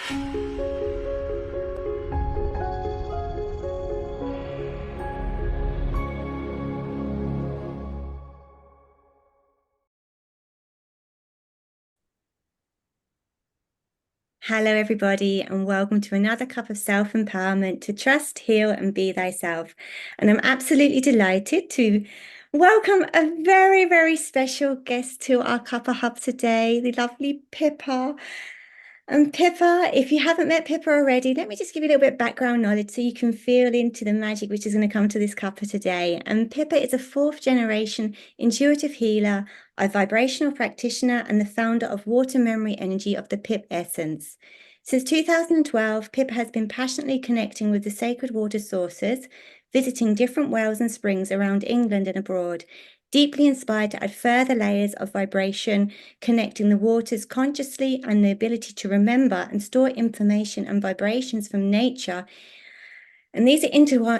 Hello, everybody, and welcome to another cup of self-empowerment to trust, heal, and be thyself. And I'm absolutely delighted to welcome a very, very special guest to our Cuppa Hub today, the lovely Pippa. And Pippa, if you haven't met Pippa already, let me just give you a little bit of background knowledge so you can feel into the magic which is going to come to this cuppa today. And Pippa is a fourth generation intuitive healer, a vibrational practitioner, and the founder of Water Memory Energy of the PipEssence. Since 2012, Pippa has been passionately connecting with the sacred water sources, visiting different wells and springs around England and abroad, deeply inspired to add further layers of vibration, connecting the waters consciously and the ability to remember and store information and vibrations from nature. And these are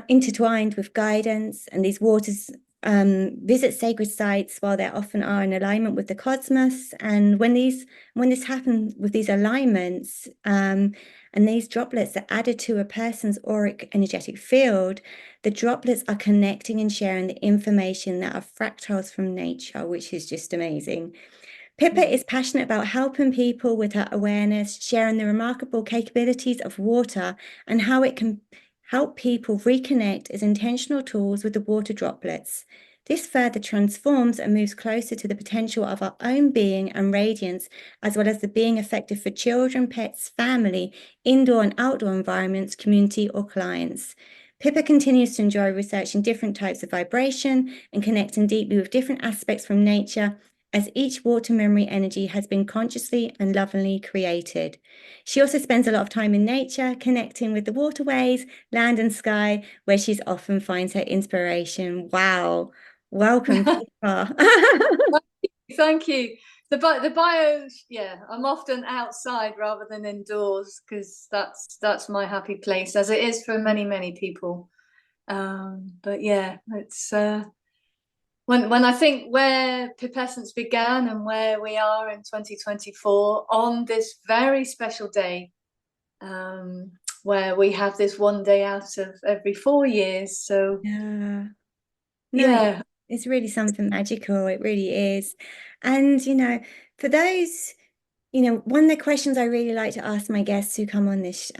intertwined with guidance, and these waters visit sacred sites while they often are in alignment with the cosmos. And when this happens with these alignments, and these droplets are added to a person's auric energetic field, the droplets are connecting and sharing the information that are fractals from nature, which is just amazing. Pippa is passionate about helping people with her awareness, sharing the remarkable capabilities of water and how it can help people reconnect as intentional tools with the water droplets. This further transforms and moves closer to the potential of our own being and radiance, as well as the being effective for children, pets, family, indoor and outdoor environments, community, or clients. Pippa continues to enjoy researching different types of vibration and connecting deeply with different aspects from nature, as each water memory energy has been consciously and lovingly created. She also spends a lot of time in nature, connecting with the waterways, land and sky, where she often finds her inspiration. Wow. Welcome, Pippa. Thank you. The bios, yeah, I'm often outside rather than indoors because that's my happy place, as it is for many people. But yeah, it's when I think where PipEssence began and where we are in 2024 on this very special day, where we have this one day out of every 4 years. So Yeah. No, yeah. it's really something magical. It really is. And, for those, one of the questions I really like to ask my guests who come on this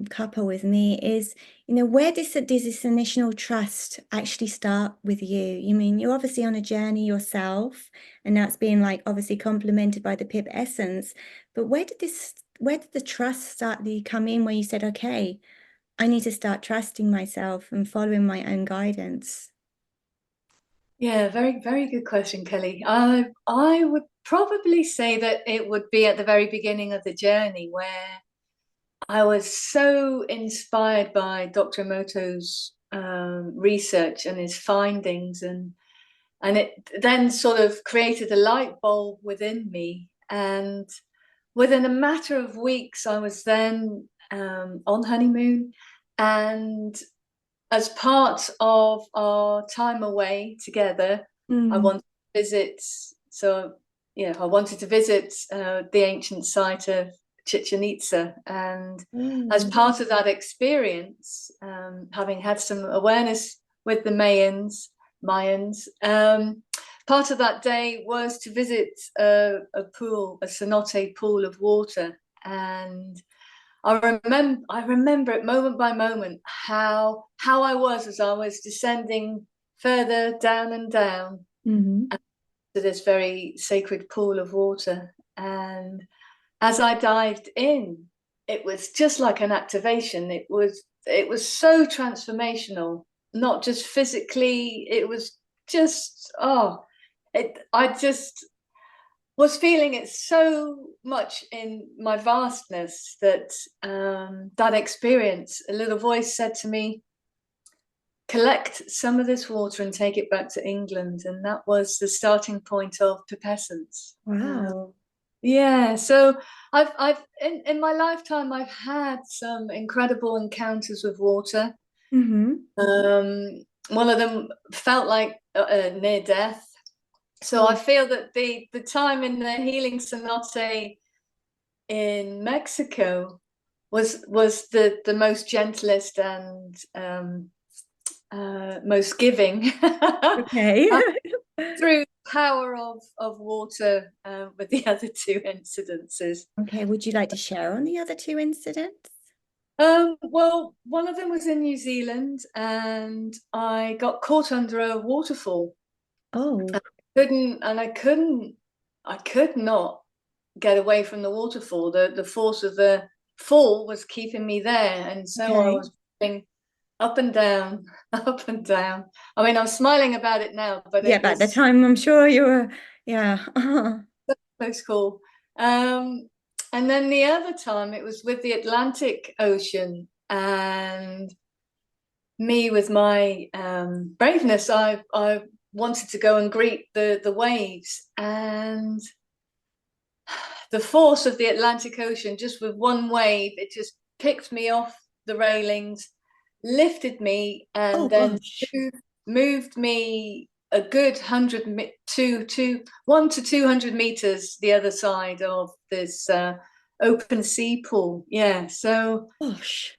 couple with me is, where does this initial trust actually start with you? You mean you're obviously on a journey yourself, and that's being like obviously complemented by the PipEssence. But where did the trust start to come in where you said, okay, I need to start trusting myself and following my own guidance? Yeah, very good question, Kelly. I would probably say that it would be at the very beginning of the journey where I was so inspired by Dr. Emoto's research and his findings, and it then sort of created a light bulb within me. And within a matter of weeks, I was then on honeymoon, and as part of our time away together, I wanted to visit. So, I wanted to visit the ancient site of Chichen Itza, and as part of that experience, having had some awareness with the Mayans, part of that day was to visit a pool, a cenote pool of water, and I remember it moment by moment how I was as I was descending further down and down to this very sacred pool of water. And as I dived in, it was just like an activation. It was so transformational, not just physically. It was just I just was feeling it so much in my vastness that that experience, a little voice said to me, collect some of this water and take it back to England. And that was the starting point of PipEssence. Wow. Yeah, so I've in my lifetime I've had some incredible encounters with water. One of them felt like near death. So I feel that the time in the healing cenote in Mexico was the most gentlest and most giving. Okay. Through the power of water with the other two incidences. Okay, would you like to share on the other two incidents? Well, one of them was in New Zealand, and I got caught under a waterfall. Oh, I could not get away from the waterfall. The force of the fall was keeping me there, and so I okay. was going up and down, up and down. I mean, I'm smiling about it now, but Yeah, it but at the was time, I'm sure you were, yeah. so cool. Um, and then the other time, it was with the Atlantic Ocean, and me with my braveness, I wanted to go and greet the waves, and the force of the Atlantic Ocean, just with one wave, it just picked me off the railings, lifted me, Oh and then gosh. moved me a good 1 to 200 meters the other side of this open sea pool. Yeah, so Gosh.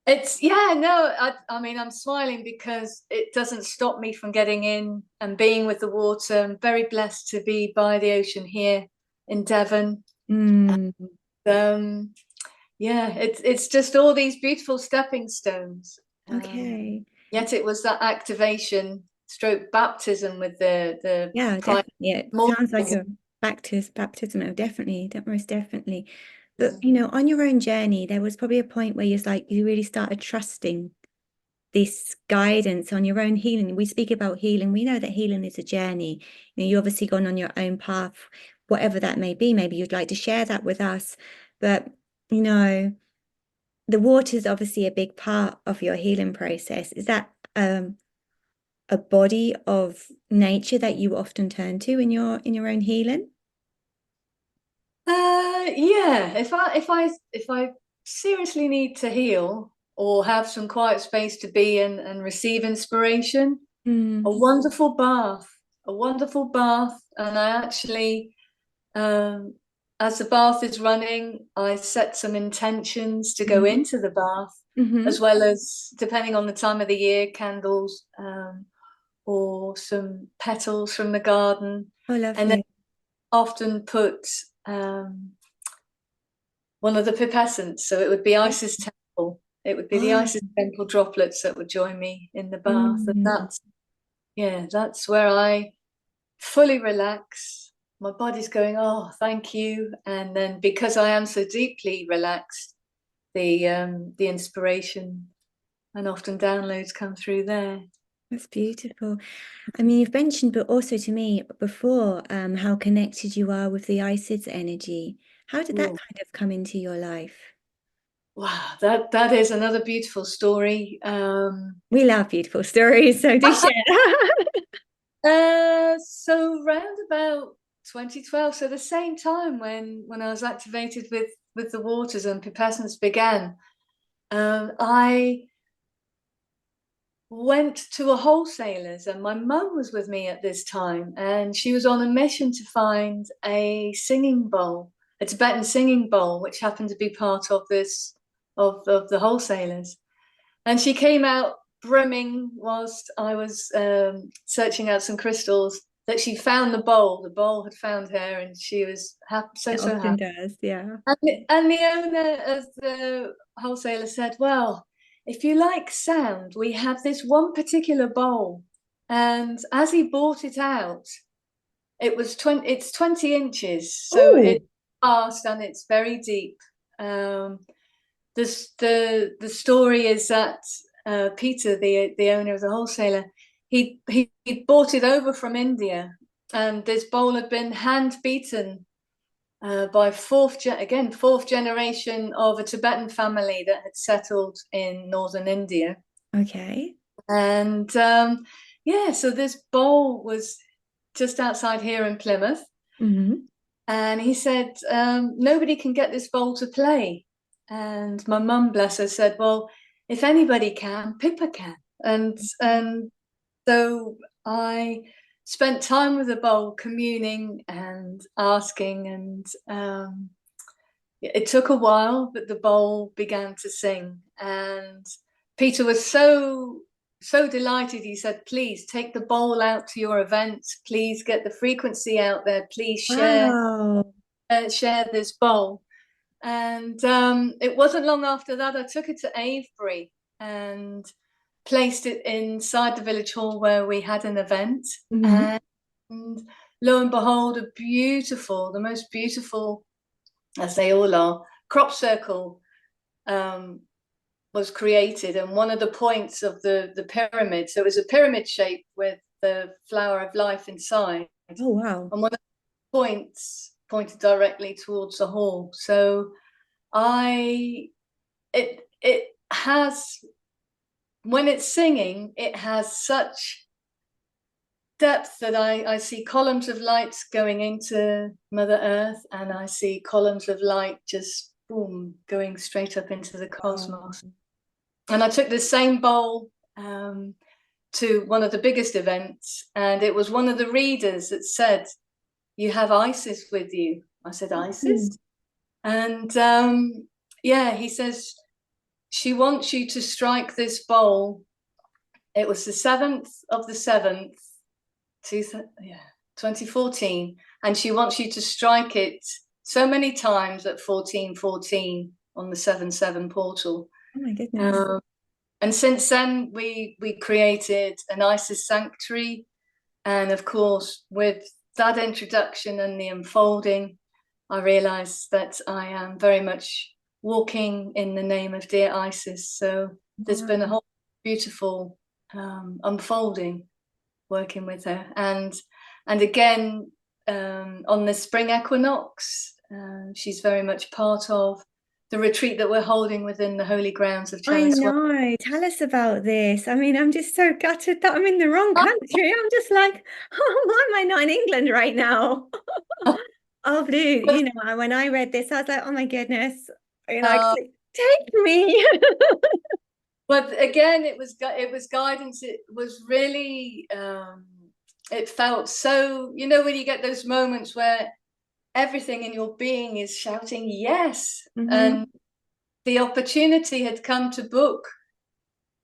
it's yeah, no, I mean I'm smiling because it doesn't stop me from getting in and being with the water. I'm very blessed to be by the ocean here in Devon. Mm, Um, yeah, it's just all these beautiful stepping stones. okay. Yet it was that activation stroke baptism with the Yeah, prime definitely. It more. sounds like a baptism. Oh, definitely, most definitely. But on your own journey, there was probably a point where you really started trusting this guidance on your own healing. We speak about healing. We know that healing is a journey. You obviously gone on your own path, whatever that may be. Maybe you'd like to share that with us. But, you know, the water is obviously a big part of your healing process. Is that a body of nature that you often turn to in your own healing? Yeah, if I seriously need to heal or have some quiet space to be and receive inspiration, a Mm, wonderful bath, a wonderful bath, and I actually Um, as the bath is running, I set some intentions to go mm, into the bath, hmm. as well as, depending on the time of the year, candles or some petals from the garden. Oh, And then lovely. often put one of the PipEssence. So it would be Isis Temple. It would be the Oh, Isis Temple droplets that would join me in the bath. And mm, that's where I fully relax. My body's going, oh, thank you. And then because I am so deeply relaxed, the inspiration and often downloads come through there. that's beautiful. I mean, you've mentioned, but also to me before, how connected you are with the ISIDS energy. How did that Ooh, kind of come into your life? wow, that is another beautiful story. We love beautiful stories, so do share. So round about 2012, so the same time when I was activated with the waters and Pipessence began, I went to a wholesaler's, and my mum was with me at this time, and she was on a mission to find a singing bowl, a Tibetan singing bowl, which happened to be part of this of the wholesalers. And she came out brimming whilst I was searching out some crystals that she found the bowl. The bowl had found her, and she was It so often happy. does, yeah. And the owner of the wholesaler said, well, if you like sound, we have this one particular bowl. And as he bought it out, it's 20 inches, so Oh, it's vast and it's very deep. Um, the story is that Peter, the owner of the wholesaler, he bought it over from India, and this bowl had been hand beaten by fourth generation of a Tibetan family that had settled in northern India. okay. And yeah, so this bowl was just outside here in Plymouth. Hmm. And he said, nobody can get this bowl to play. And my mum, bless her, said, well, if anybody can, Pippa can. And so I spent time with the bowl, communing and asking, and it took a while, but the bowl began to sing. And Peter was so delighted. He said, please take the bowl out to your events. Please get the frequency out there. Please Wow. share this bowl. And it wasn't long after that I took it to Avebury and placed it inside the village hall where we had an event. Hmm. And lo and behold, the most beautiful, as they all are, crop circle was created. And one of the points of the pyramid, so it was a pyramid shape with the flower of life inside. Oh, wow. And one of the points pointed directly towards the hall. So it has, when it's singing, it has such depth that I see columns of light going into Mother Earth, and I see columns of light just boom going straight up into the Wow. cosmos. And I took the same bowl to one of the biggest events, and it was one of the readers that said, "You have Isis with you." I said, "Isis?" Mm. And yeah, he says, "She wants you to strike this bowl." It was the 7th of the 7th, 2014, and she wants you to strike it so many times at 1414 on the 7/7 portal. Oh my goodness. Um, and since then, we created an Isis sanctuary, and of course, with that introduction and the unfolding, I realized that I am very much walking in the name of dear Isis. So there's been a Wow. whole beautiful unfolding working with her. And again, on the spring equinox, she's very much part of the retreat that we're holding within the holy grounds of I Chalice Well. know. Tell us about this. I mean, I'm just so gutted that I'm in the wrong country. I'm just like, oh, why am I not in England right now? Oh, blue. But, When I read this, I was like, oh my goodness. Take me. but again, it was guidance. It was really it felt so, when you get those moments where everything in your being is shouting yes. Hmm. And the opportunity had come to book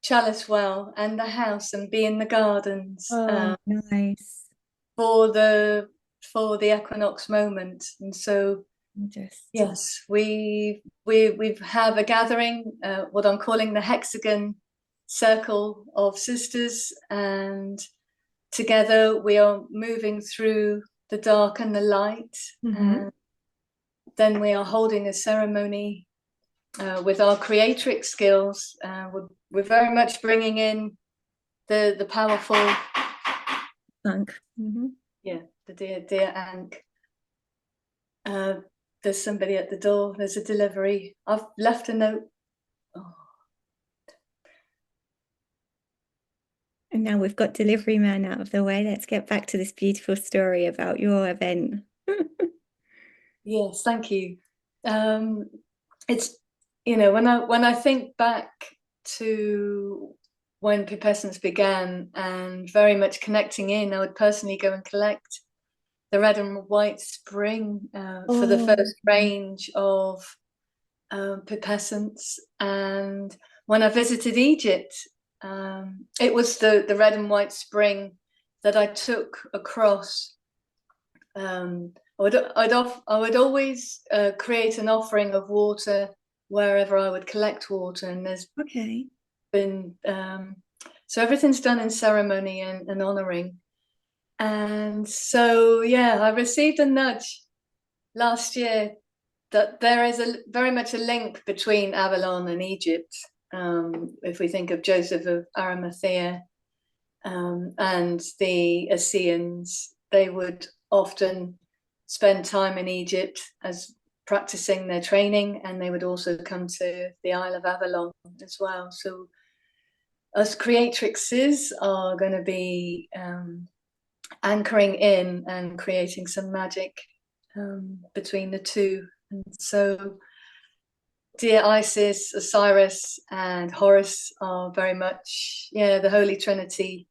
Chalice Well and the house and be in the gardens Oh, nice. for the equinox moment. And so Just, yes, we have a gathering, what I'm calling the hexagon circle of sisters, and together we are moving through the dark and the light. hmm. And then we are holding a ceremony with our creatrix skills. We're very much bringing in the powerful, Funk. Hmm. yeah, the dear Ankh. There's somebody at the door. There's a delivery. I've left a note. Oh. And now we've got delivery man out of the way. Let's get back to this beautiful story about your event. Yes, thank you. It's when I think back to when PipEssence began and very much connecting in, I would personally go and collect the red and white spring for the Oh, first range of PipEssence. And when I visited Egypt, it was the red and white spring that I took across. I would always create an offering of water wherever I would collect water, and there's okay. been so everything's done in ceremony and honoring. And so yeah, I received a nudge last year that there is very much a link between Avalon and Egypt. If we think of Joseph of Arimathea and the Essenes, they would often spend time in Egypt as practicing their training, and they would also come to the Isle of Avalon as well. So us creatrixes are going to be anchoring in and creating some magic between the two. And so dear Isis, Osiris, and Horus are very much, the Holy Trinity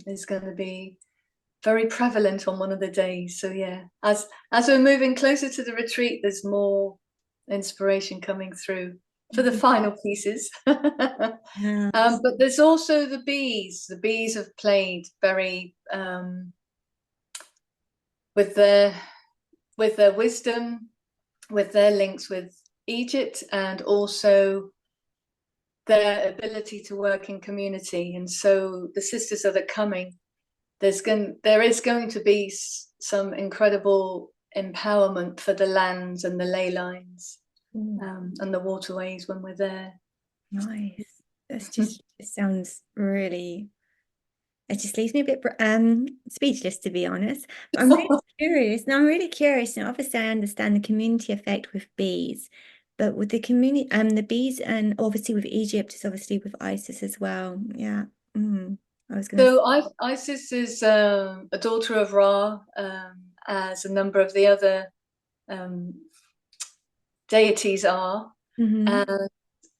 is going to be very prevalent on one of the days. So yeah, as we're moving closer to the retreat, there's more inspiration coming through for the final pieces. Yeah. But there's also the bees. The bees have played very with their wisdom, with their links with Egypt, and also their ability to work in community. And so the sisters that are coming, there is going to be some incredible empowerment for the lands and the ley lines, and the waterways when we're there. Nice. That's just, it sounds really, it just leaves me a bit speechless, to be honest. But I'm really curious. Now I'm really curious. Now, obviously, I understand the community effect with bees, but with the community, the bees, and obviously with Egypt, is obviously with Isis as well. Yeah. I was gonna. So Isis is a daughter of Ra, as a number of the other um, deities are. Mm-hmm. And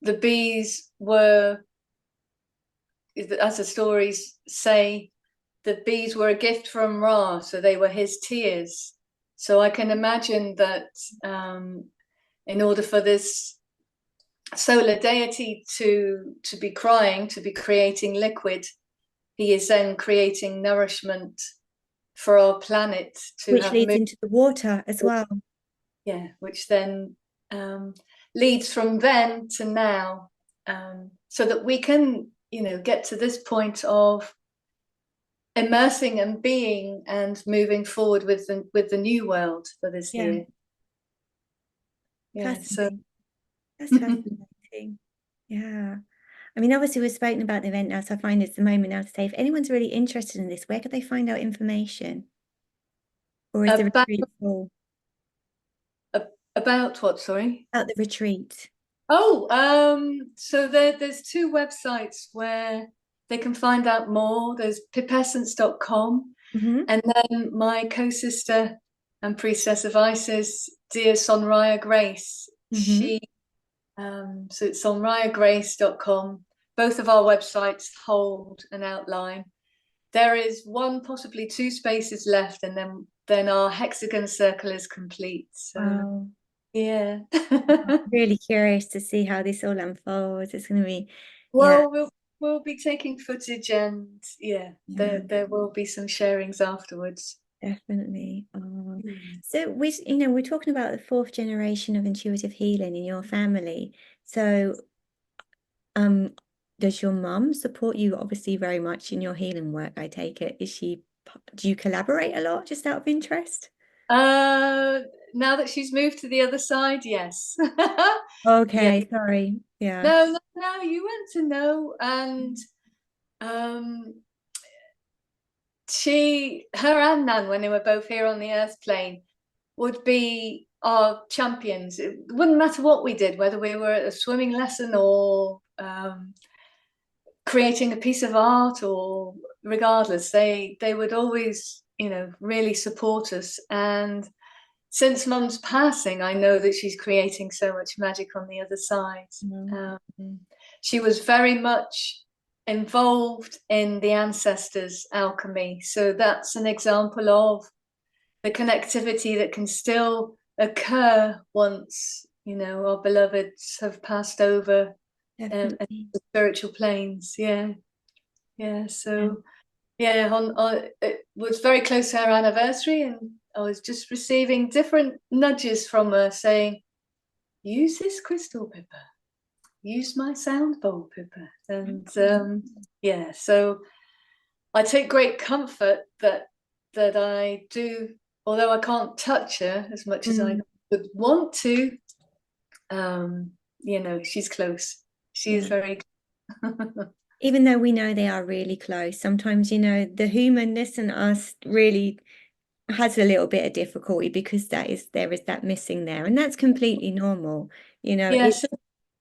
the bees were, as the stories say, the bees were a gift from Ra, so they were his tears. So I can imagine that in order for this solar deity to be crying, to be creating liquid, he is then creating nourishment for our planet to Which have leads moved. into the water as well. Yeah, which then leads from then to now, so that we can, get to this point of immersing and being and moving forward with the new world that is Yeah. here. Yeah, so Fascinating. That's fascinating. Yeah. I mean, obviously, we've spoken about the event now, so I find it's the moment now to say if anyone's really interested in this, where could they find out information? Or is the about retreat full? about what? Sorry. About the retreat. Oh, so there's two websites where they can find out more. There's PipEssence.com, Mm-hmm. and then my co-sister and priestess of Isis, dear Sonraya Grace. Mm-hmm. So it's sonrayagrace.com. Both of our websites hold an outline. There is one, possibly two spaces left, and then our hexagon circle is complete. So Wow. yeah. Really curious to see how this all unfolds. It's going to be, yeah, Well, we'll be taking footage, and yeah, yeah, there will be some sharings afterwards. definitely. Oh. Mm. So we're talking about the fourth generation of intuitive healing in your family. So, um, does your mum support you obviously very much in your healing work, I take it? Do you collaborate a lot just out of interest? Uh, Now that she's moved to the other side, yes. Yeah. Okay, sorry. Yeah. No, no, no, you want to know. And um, her and Nan, when they were both here on the Earth plane, would be our champions. It wouldn't matter what we did, whether we were at a swimming lesson or creating a piece of art, or regardless, they would always, really support us. And since Mum's passing, I know that she's creating so much magic on the other side. No. Um, she was very much involved in the ancestors' alchemy. So that's an example of the connectivity that can still occur once, our beloveds have passed over Definitely. the spiritual planes. Yeah, yeah. Yeah. So yeah, it was very close to our anniversary, and I was just receiving different nudges from her saying, use this crystal, Pippa. Use my sound bowl, Pippa. And yeah, so I take great comfort that I do, although I can't touch her as much as I Mm, would want to. She's close. She is yeah. very. Even though we know they are really close, sometimes, the humanness in us really has a little bit of difficulty because there is that missing there, and that's completely normal. Yes,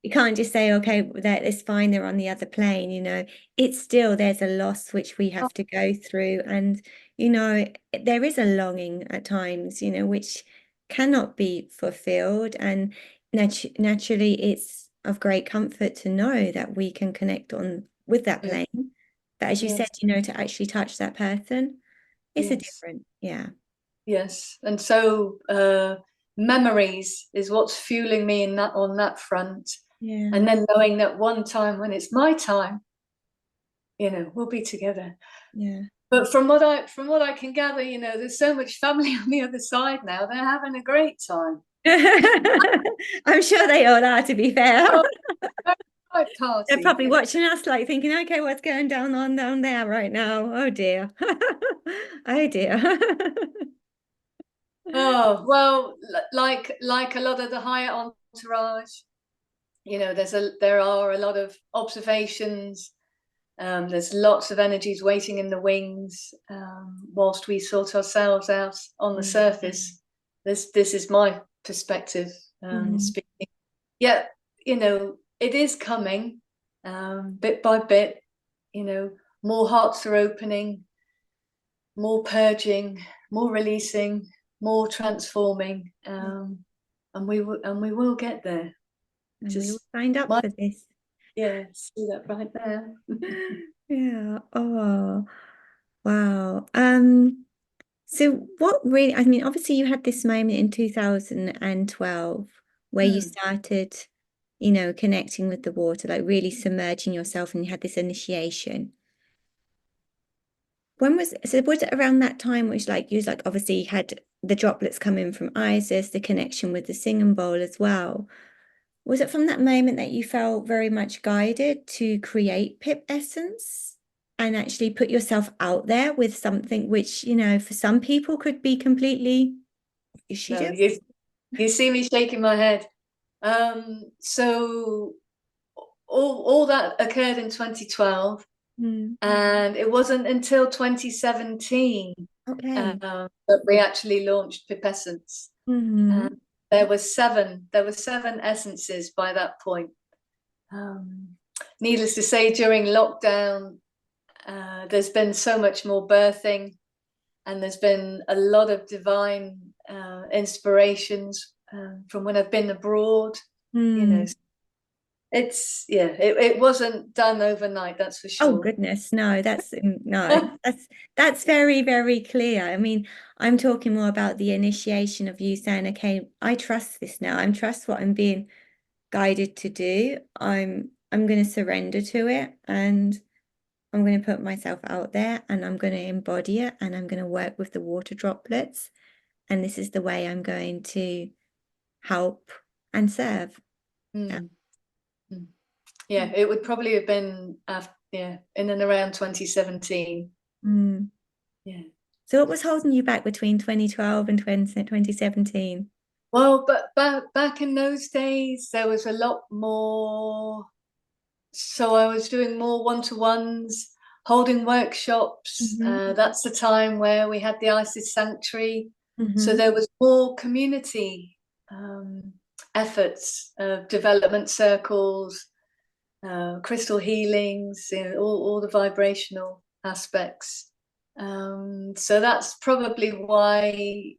You can't just say, okay, that it's fine, they're on the other plane, it's still there's a loss which we have to go through. And, there is a longing at times, which cannot be fulfilled. And naturally, it's of great comfort to know that we can connect on with that plane. But as you said, yes, to actually touch that person, it's a yes. different, yeah. Yes, and so memories is what's fueling me in that on that front. Yeah. And then knowing that one time when it's my time, we'll be together. Yeah. But from what I can gather, there's so much family on the other side now. They're having a great time. I'm sure they all are, to be fair. Oh, right They're party. probably watching us, like thinking, okay, what's going on down there right now? Oh dear. Oh dear. Oh, well, like a lot of the higher entourage, there are a lot of observations. There's lots of energies waiting in the wings, whilst we sort ourselves out on the surface. This is my perspective, Mhm. speaking. Yeah, it is coming, bit by bit. More hearts are opening, more purging, more releasing, more transforming, and we will get there. And we all Just signed up my for this. Yeah, see that right there. Yeah. Oh, wow. So what really, I mean, obviously you had this moment in 2012 where you Hmm. started, connecting with the water, like really submerging yourself, and you had this initiation. Was it around that time which like you was like obviously you had the droplets come in from Isis, the connection with the singing bowl as well. Was it from that moment that you felt very much guided to create PipEssence and actually put yourself out there with something which, for some people could be completely, is she No, just? you see me shaking my head. So all that occurred in 2012, Mm, and it wasn't until 2017 okay. that we actually launched PipEssence. Hmm. And there were seven essences by that point. Um, Needless to say, during lockdown, there's been so much more birthing, and there's been a lot of divine inspirations from when I've been abroad. You know, Mm. it wasn't done overnight, that's for Oh sure. goodness, no, no, that's very, very clear. I mean, I'm talking more about the initiation of you saying, okay, I trust this now. I trust what I'm being guided to do. I'm going to surrender to it, and I'm going to put myself out there, and I'm going to embody it, and I'm going to work with the water droplets, and this is the way I'm going to help and serve. Yeah. Mm, mm. Yeah, it would probably have been after, yeah, in and around 2017. Mm. Yeah. So what was holding you back between 2012 and 2017? Well, but back in those days, there was a lot more. So I was doing more one-to-ones, holding workshops. Hmm. That's the time where we had the Isis Sanctuary. So Hmm. there was more community um, efforts of development circles, crystal healings, all the vibrational aspects. So that's probably why.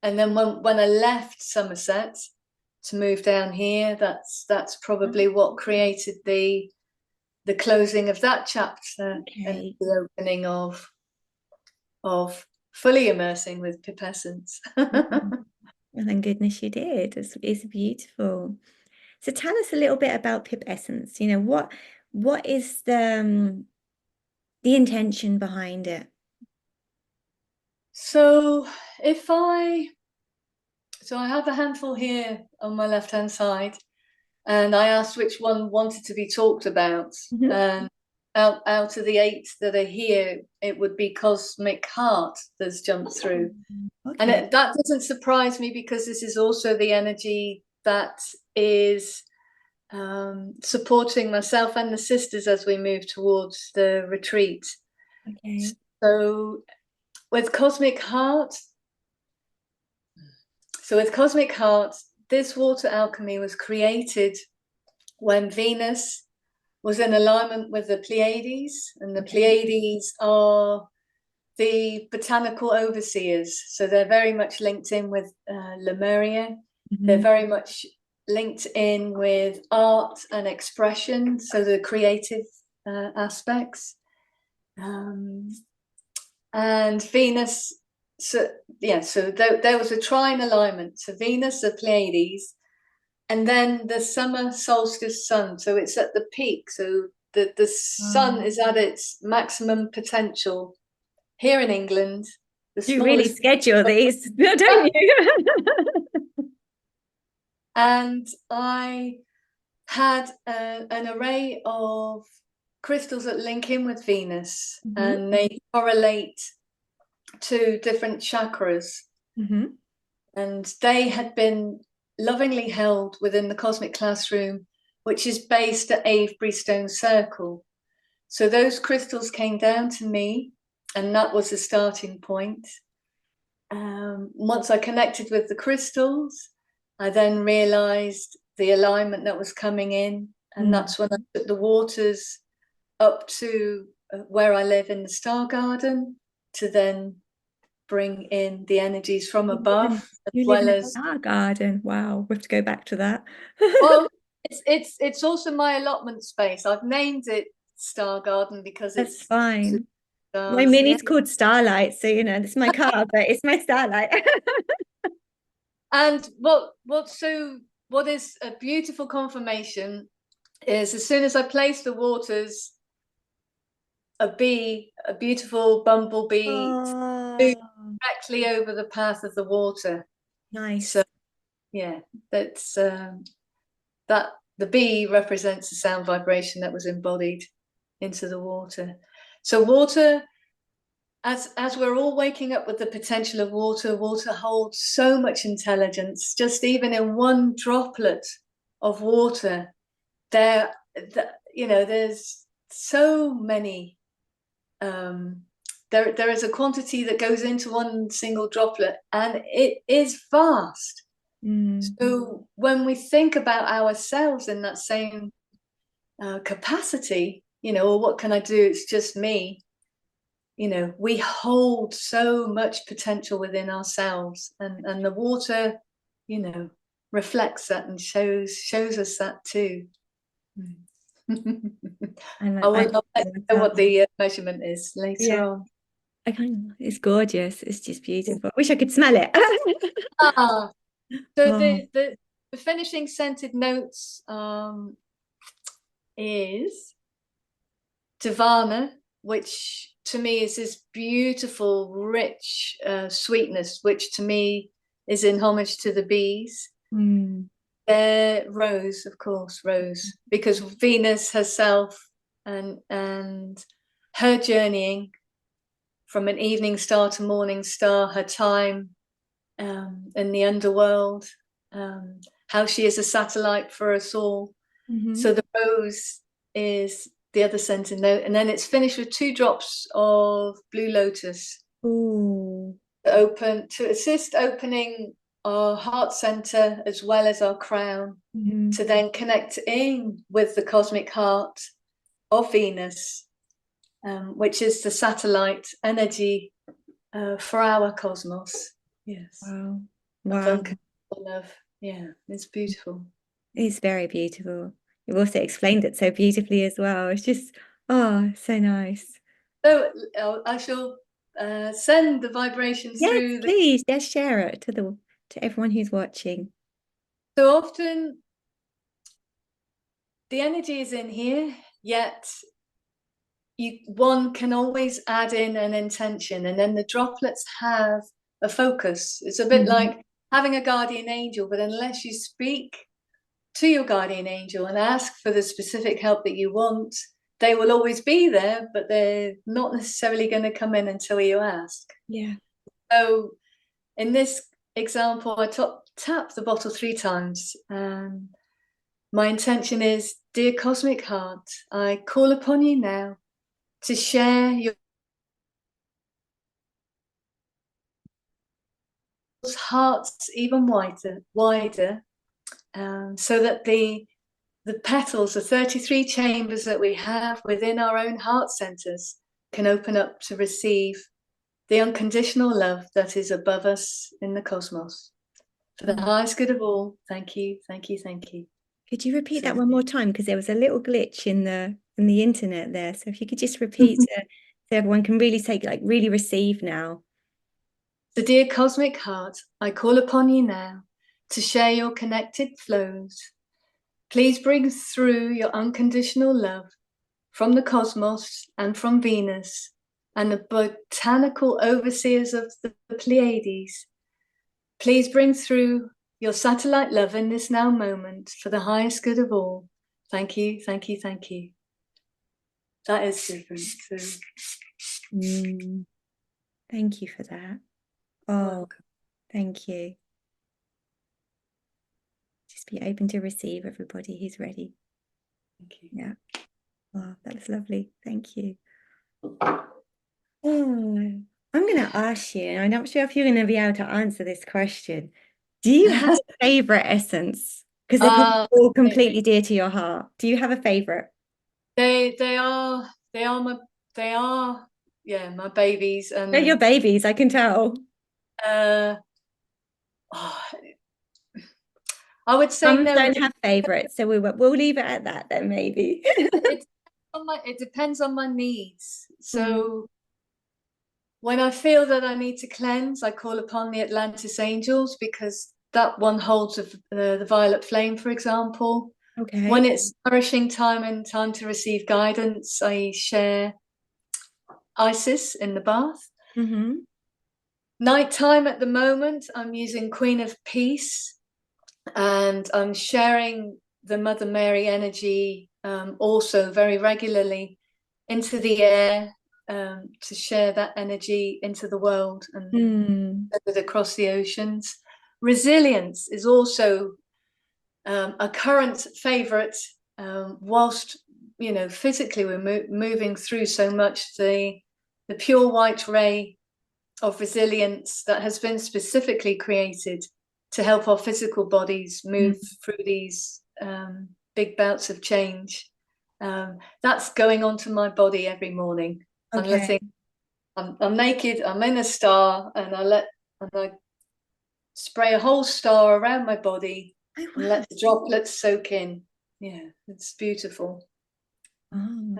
And then when I left Somerset to move down here, that's probably what created the closing of that chapter and Okay. the opening of fully immersing with PipEssence. Mhm. Oh, thank goodness you did. It's beautiful. So tell us a little bit about PipEssence. What is the intention behind it? So if I so I have a handful here on my left hand side, and I asked which one wanted to be talked about. Mhm. And out of the eight that are here, it would be Cosmic Heart that's jumped through. And Okay. that doesn't surprise me, because this is also the energy that is supporting myself and the sisters as we move towards the retreat. Okay. So with Cosmic Heart, this water alchemy was created when Venus was in alignment with the Pleiades, and the Okay. Pleiades are the botanical overseers. So they're very much linked in with Lemuria. They're Hmm. very much linked in with art and expression, so the creative aspects. And Venus so yeah, so there was a trine alignment. So Venus, the Pleiades, and then the summer solstice sun. So it's at the peak. So the sun Oh. is at its maximum potential here in England, the You really smallest. schedule these, don't you? And I had an array of crystals that link in with Venus, Hmm. and they correlate to different chakras. Hmm. And they had been lovingly held within the cosmic classroom, which is based at Avebury Stone Circle. So those crystals came down to me, and that was the starting point. Once I connected with the crystals, I then realized the alignment that was coming in, and Mm. that's when I took the waters up to where I live in the Star Garden to then bring in the energies from above, as You live in well a as, flower garden. Wow, we have to go back to that. well, it's also my allotment space. I've named it Star Garden because That's it's fine. My stars. Yeah. mini's called Starlight, so it's my car, but it's my Starlight. And what is a beautiful confirmation is as soon as I place the waters, a beautiful bumblebee, flew Oh, directly over the path of the water. So nice. yeah, that's that the bee represents the sound vibration that was embodied into the water. So water, as we're all waking up with the potential of water, water holds so much intelligence. Just even in one droplet of water, there, there's so many. There is a quantity that goes into one single droplet, and it is vast. Mm. So when we think about ourselves in that same capacity, or what can I do? It's just me. We hold so much potential within ourselves, and the water, you know, reflects that and shows us that too. I I'll let love you know that. what the measurement is later Yeah, on. it's gorgeous. It's just beautiful. I wish I could smell it. Ah, so Oh. the finishing scented notes is Divana, which to me is this beautiful, rich sweetness, which to me is in homage to the bees. Mm. Rose, of course, Rose, because Venus herself and her journeying from an evening star to morning star, her time in the underworld, how she is a satellite for us all. Hmm. So the rose is the other center note, and then it's finished with 2 drops of blue lotus Oh. to assist opening our heart center as well as our crown, Hmm. to then connect in with the cosmic heart of Venus, which is the satellite energy for our cosmos. Yes, Wow. of Wow. unconditional love. Yeah, it's beautiful. It's very beautiful. You've also explained it so beautifully as well. It's just, oh, so nice. So I shall send the vibrations Yes, through. please, just share it to everyone who's watching. So often the energy is in here, yet one can always add in an intention, and then the droplets have a focus. It's a bit Mhm. like having a guardian angel, but unless you speak to your guardian angel and ask for the specific help that you want, they will always be there, but they're not necessarily going to come in until you ask. Yeah. So in this example, I tap the bottle 3 times. My intention is, dear cosmic heart, I call upon you now to share your hearts even wider, so that the petals, the 33 chambers that we have within our own heart centers, can open up to receive the unconditional love that is above us in the cosmos. For the Mm. highest good of all, thank you, thank you, thank you. Could you repeat So, that one more time? Because there was a little glitch in the internet there. So if you could just repeat so everyone can really take, like, really receive now. So, dear cosmic heart, I call upon you now to share your connected flows. Please bring through your unconditional love from the cosmos and from Venus and the botanical overseers of the Pleiades. Please bring through your satellite love in this now moment for the highest good of all. Thank you, thank you, thank you. That is different. So, Thank you for that. Oh, welcome. thank you. Just be open to receive, everybody who's ready. Thank you. Yeah. Oh, that's lovely. Thank you. Oh, I'm going to ask you, and I'm not sure if you're going to be able to answer this question. Do you have a favorite essence? Because they're probably all completely dear to your heart. Do you have a favorite? They are my babies, and They're your babies, I can tell. oh, I would say Some no. don't have favorites, so we'll leave it at that then, maybe. It depends on my needs. So when I feel that I need to cleanse, I call upon the Atlantis angels, because that one holds the violet flame, for example. Okay. When it's nourishing time and time to receive guidance, I share Isis in the bath. Nighttime at the moment, I'm using Queen of Peace, and I'm sharing the Mother Mary energy also very regularly into the air, to share that energy into the world and across the oceans. Resilience is also a current favorite, whilst physically we're moving through so much. The pure white ray of resilience that has been specifically created to help our physical bodies move through these big bouts of change. That's going onto my body every morning. Okay. I'm naked, I'm in a star, and I spray a whole star around my body. Oh, and wow. let the droplets soak in. Yeah, it's beautiful. Oh,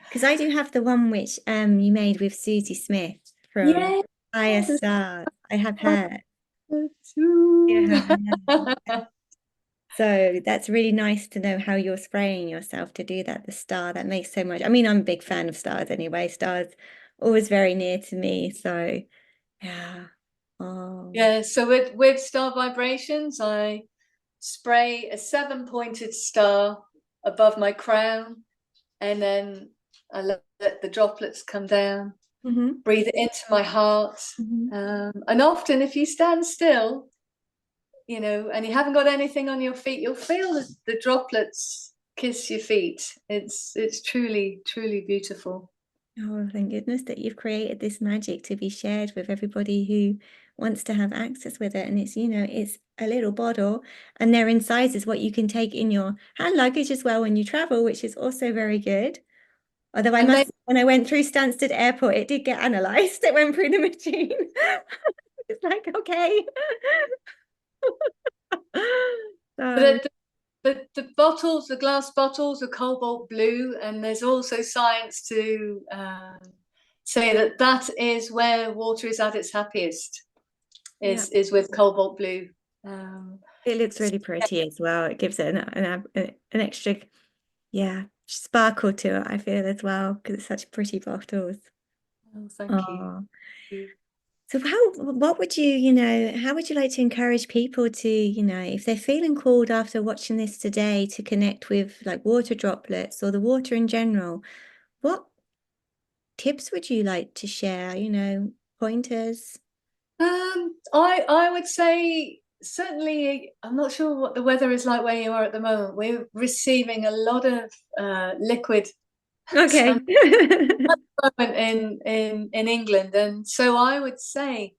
because I do have the one which you made with Susie Smith from Yeah, Higher Stars. I have her. too. So that's really nice to know how you're spraying yourself to do that. The star, that makes so much. I mean, I'm a big fan of stars anyway. Stars always very near to me. So yeah. Oh. Yeah, so with star vibrations, I spray a 7-pointed star above my crown, and then I let the droplets come down, breathe it into my heart. And often if you stand still, and you haven't got anything on your feet, you'll feel the droplets kiss your feet. It's truly, truly beautiful. Oh, thank goodness that you've created this magic to be shared with everybody who wants to have access with it. And it's a little bottle, and they're in sizes what you can take in your hand luggage as well when you travel, which is also very good. Although when I went through Stansted Airport, it did get analyzed. It went through the machine. It's like, okay. So, The bottles, the glass bottles, are cobalt blue, and there's also science to say that is where water is at its happiest, yeah, is with cobalt blue. it looks really pretty as well. It gives it an extra, yeah, sparkle to it, I feel, as well, because it's such pretty bottles. Thank Oh. you. So what would how would you like to encourage people to, if they're feeling called after watching this today to connect with like water droplets or the water in general, what tips would you like to share, pointers? I would say, certainly, I'm not sure what the weather is like where you are at the moment. We're receiving a lot of liquid Okay. in England, and so I would say,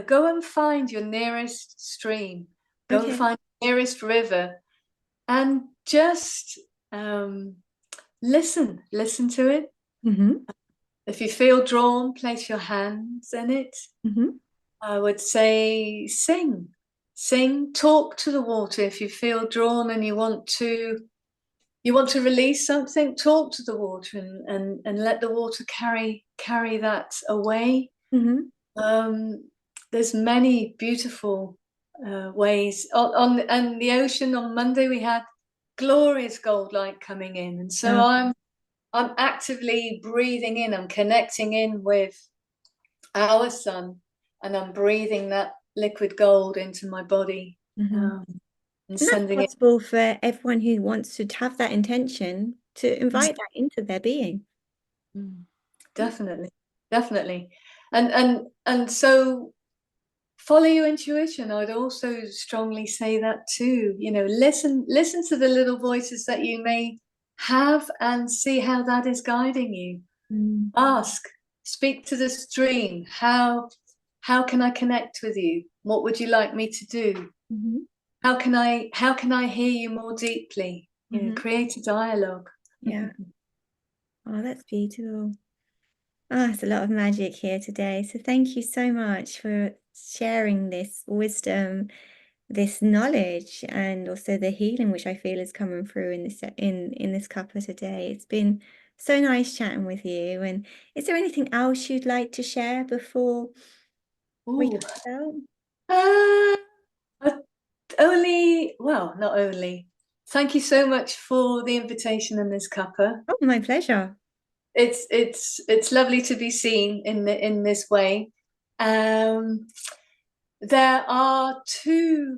go and find your nearest stream, go and Okay. find the nearest river, and just listen to it. If you feel drawn, place your hands in it. I would say sing, talk to the water. If you feel drawn and you want to release something, talk to the water and let the water carry that away. there's many beautiful ways on the ocean. On Monday we had glorious gold light coming in, and so Oh, I'm actively breathing in. I'm connecting in with our sun, and I'm breathing that liquid gold into my body, mhm. um, and And that's sending it. possible for everyone who wants to have that intention to invite that into their being. Mm, definitely, definitely, and so follow your intuition. I'd also strongly say that too. Listen to the little voices that you may have and see how that is guiding you. Mm. Ask, speak to the stream. How can I connect with you? What would you like me to do? Mhm. How can I hear you more deeply? Mhm. Create a dialogue. Yeah. Oh, that's beautiful. Oh, it's a lot of magic here today. So thank you so much for sharing this wisdom, this knowledge, and also the healing which I feel is coming through in this couple today. It's been so nice chatting with you. And is there anything else you'd like to share before we Ooh. close out? Uh, well, not only. Thank you so much for the invitation and this cuppa. Oh, my pleasure. It's lovely to be seen in this way. Um, there are two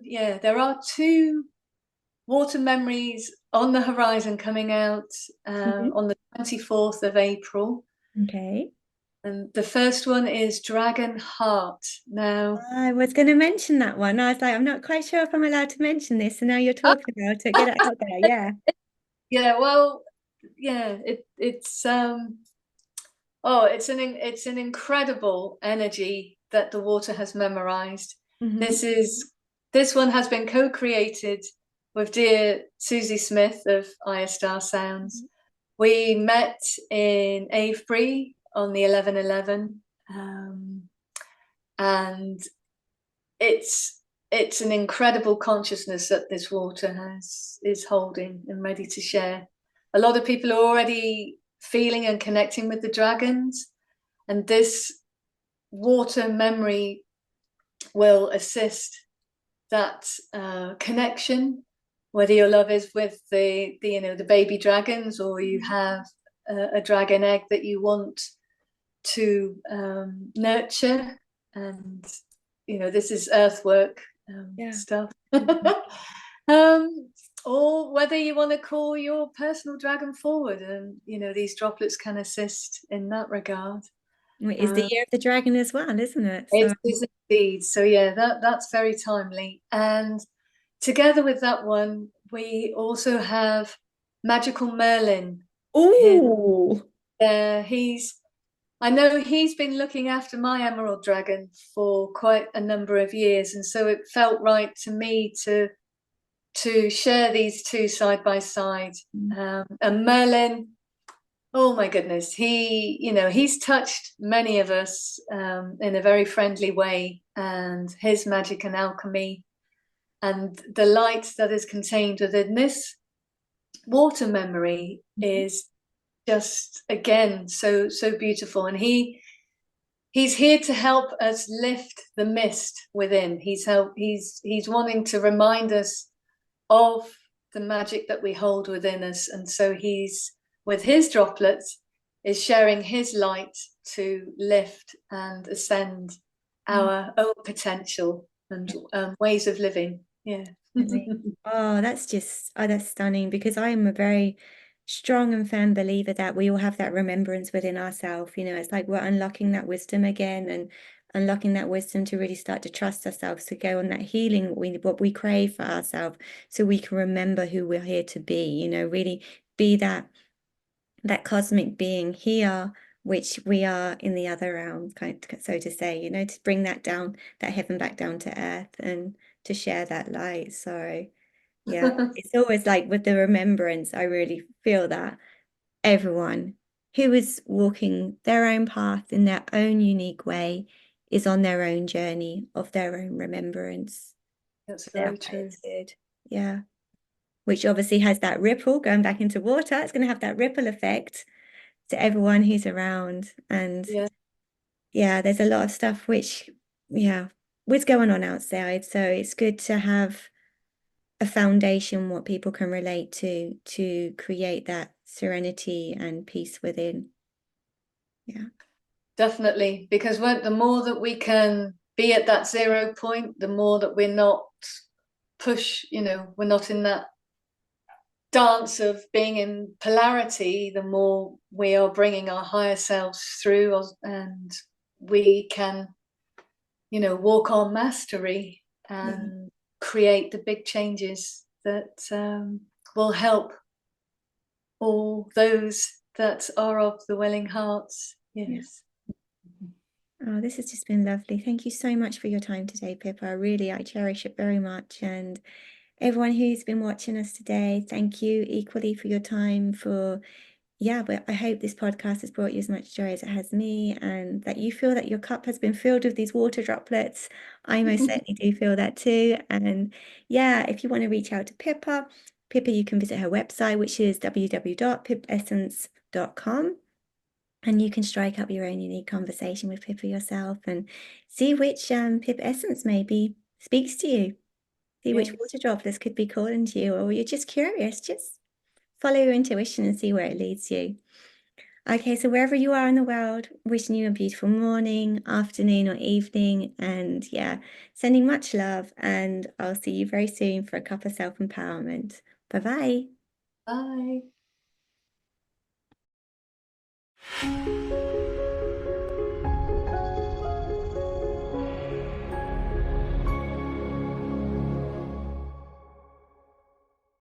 water memories on the horizon coming out Mhm. on the 24th of April. Okay. And the first one is Dragon Heart. Now, I was going to mention that one. I was like, I'm not quite sure if I'm allowed to mention this. And now you're talking about it. Get it out there. Yeah. yeah, well, yeah, it's an incredible energy that the water has memorized. Hmm. This one has been co-created with dear Susie Smith of Star Sounds. We met in Avebury on the 11/11, and it's an incredible consciousness that this water is holding and ready to share. A lot of people are already feeling and connecting with the dragons, and this water memory will assist that connection, whether your love is with the baby dragons, or you have a dragon egg that you want to nurture. And this is earthwork Yeah. stuff. Mhm. um, or whether you want to call your personal dragon forward, and these droplets can assist in that regard. It is the um, year of the dragon as well, isn't it? it So, is indeed. So yeah, that's very timely. And together with that one, we also have Magical Merlin here. oh, He's I know he's been looking after my emerald dragon for quite a number of years, and so it felt right to me to share these two side by side. And Merlin, oh my goodness, he's touched many of us in a very friendly way, and his magic and alchemy and the light that is contained within this water memory is just again so beautiful. And he's here to help us lift the mist within. He's wanting to remind us of the magic that we hold within us, and so he's, with his droplets, is sharing his light to lift and ascend our own potential and ways of living. Yeah. definitely. Oh, that's stunning because I am a very strong and firm believer that we all have that remembrance within ourselves. It's like we're unlocking that wisdom again and unlocking that wisdom to really start to trust ourselves, to go on that healing, what we crave for ourselves, so we can remember who we're here to be, really be that cosmic being here, which we are in the other realm, kind of, so to say, to bring that down, that heaven back down to earth and to share that light. So yeah, it's always like with the remembrance, I really feel that everyone who is walking their own path in their own unique way is on their own journey of their own remembrance. That's Their very true. highest good. Yeah. Which obviously has that ripple going back into water. It's going to have that ripple effect to everyone who's around. And Yeah. yeah, there's a lot of stuff which, yeah, what's going on outside. So it's good to have a foundation what people can relate to create that serenity and peace within. Yeah. Definitely, because the more that we can be at that 0 point, the more that we're not we're not in that dance of being in polarity, the more we are bringing our higher selves through, and we can, walk on mastery Yeah. and create the big changes that will help all those that are of the willing hearts. Yeah. Yes. Oh, this has just been lovely. Thank you so much for your time today, Pippa. I cherish it very much. And everyone who's been watching us today, thank you equally for your time. But I hope this podcast has brought you as much joy as it has me, and that you feel that your cup has been filled with these water droplets. I most certainly do feel that too. And yeah, if you want to reach out to Pippa, you can visit her website, which is www.pipessence.com. And you can strike up your own unique conversation with Pippa yourself and see which Pip essence maybe speaks to you. See which Yes. water droplets could be calling to you, or you're just curious. Just follow your intuition and see where it leads you. Okay, so wherever you are in the world, wishing you a beautiful morning, afternoon, or evening. And yeah, sending much love. And I'll see you very soon for a cup of self-empowerment. Bye-bye. Bye.